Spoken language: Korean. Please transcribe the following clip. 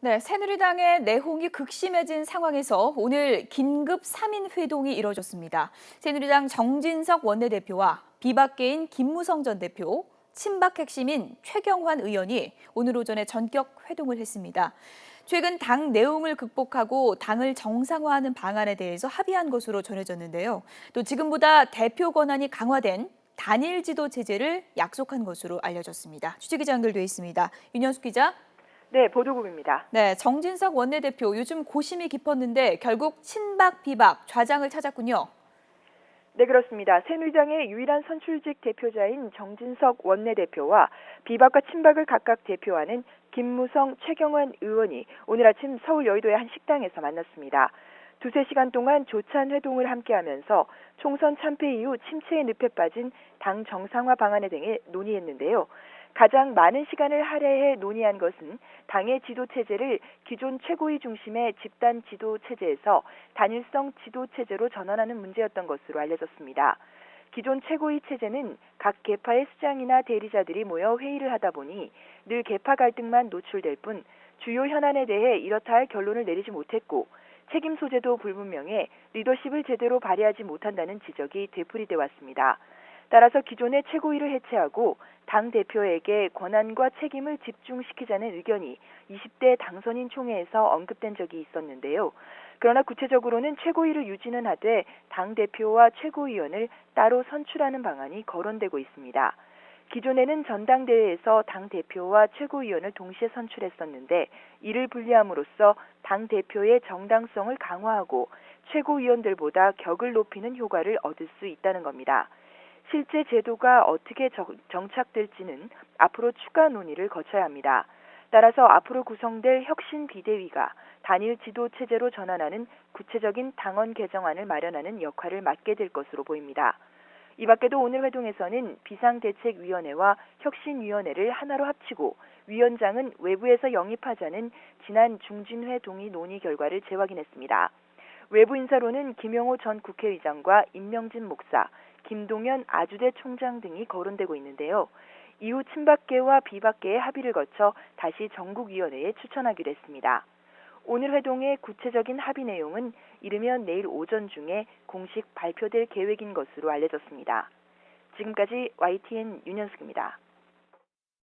네, 새누리당의 내홍이 극심해진 상황에서 오늘 긴급 3인 회동이 이뤄졌습니다. 새누리당 정진석 원내대표와 비박계인 김무성 전 대표, 친박 핵심인 최경환 의원이 오늘 오전에 전격 회동을 했습니다. 최근 당 내홍을 극복하고 당을 정상화하는 방안에 대해서 합의한 것으로 전해졌는데요. 또 지금보다 대표 권한이 강화된 단일 지도 체제를 약속한 것으로 알려졌습니다. 취재기자 연결돼 있습니다. 윤현숙 기자. 네, 보도국입니다. 네, 정진석 원내대표 요즘 고심이 깊었는데 결국 친박, 비박, 좌장을 찾았군요. 네, 그렇습니다. 새누리당의 유일한 선출직 대표자인 정진석 원내대표와 비박과 친박을 각각 대표하는 김무성, 최경환 의원이 오늘 아침 서울 여의도의 한 식당에서 만났습니다. 두세 시간 동안 조찬 회동을 함께하면서 총선 참패 이후 침체의 늪에 빠진 당 정상화 방안에 대해 논의했는데요. 가장 많은 시간을 할애해 논의한 것은 당의 지도 체제를 기존 최고위 중심의 집단 지도 체제에서 단일성 지도 체제로 전환하는 문제였던 것으로 알려졌습니다. 기존 최고위 체제는 각 계파의 수장이나 대리자들이 모여 회의를 하다 보니 늘 계파 갈등만 노출될 뿐 주요 현안에 대해 이렇다 할 결론을 내리지 못했고 책임 소재도 불분명해 리더십을 제대로 발휘하지 못한다는 지적이 되풀이돼 왔습니다. 따라서 기존의 최고위를 해체하고 당 대표에게 권한과 책임을 집중시키자는 의견이 20대 당선인 총회에서 언급된 적이 있었는데요. 그러나 구체적으로는 최고위를 유지는 하되 당 대표와 최고위원을 따로 선출하는 방안이 거론되고 있습니다. 기존에는 전당대회에서 당 대표와 최고위원을 동시에 선출했었는데 이를 분리함으로써 당 대표의 정당성을 강화하고 최고위원들보다 격을 높이는 효과를 얻을 수 있다는 겁니다. 실제 제도가 어떻게 정착될지는 앞으로 추가 논의를 거쳐야 합니다. 따라서 앞으로 구성될 혁신 비대위가 단일 지도 체제로 전환하는 구체적인 당원 개정안을 마련하는 역할을 맡게 될 것으로 보입니다. 이 밖에도 오늘 회동에서는 비상대책위원회와 혁신위원회를 하나로 합치고 위원장은 외부에서 영입하자는 지난 중진회 동의 논의 결과를 재확인했습니다. 외부 인사로는 김영호 전 국회의장과 임명진 목사, 김동연 아주대 총장 등이 거론되고 있는데요. 이후 친박계와 비박계의 합의를 거쳐 다시 전국위원회에 추천하기로 했습니다. 오늘 회동의 구체적인 합의 내용은 이르면 내일 오전 중에 공식 발표될 계획인 것으로 알려졌습니다. 지금까지 YTN 윤현숙입니다.